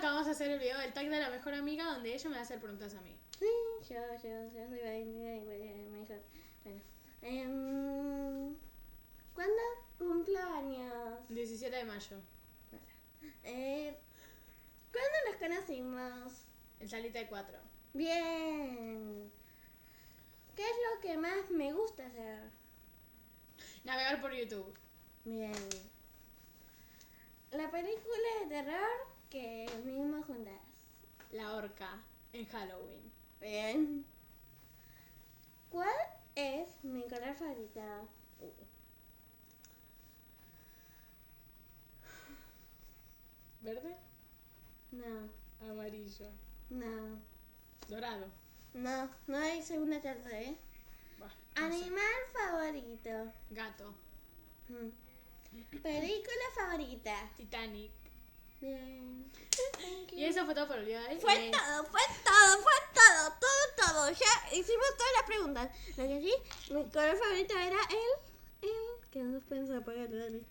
que vamos a hacer el video del tag de la mejor amiga donde ella me va a hacer preguntas a mí. Sí, yo soy mejor. Bueno, ¿cuándo cumpleaños? 17 de mayo. ¿Cuándo nos conocimos? En salita de 4. Bien. ¿Qué es lo que más me gusta hacer? Navegar por YouTube. Bien. La película de terror que vimos juntas. La horca. En Halloween. Bien. ¿Cuál es mi color favorito? ¿Verde? No, Amarillo. no, Dorado. no hay segunda chance, ¿eh? Bah, no sé. Animal favorito. Gato. Película favorita. Titanic. Bien. Thank you. Y eso fue todo por el video de hoy. Fue todo. Ya hicimos todas las preguntas. Lo que sí, mi color favorito era el que no nos pueden apagar, dale.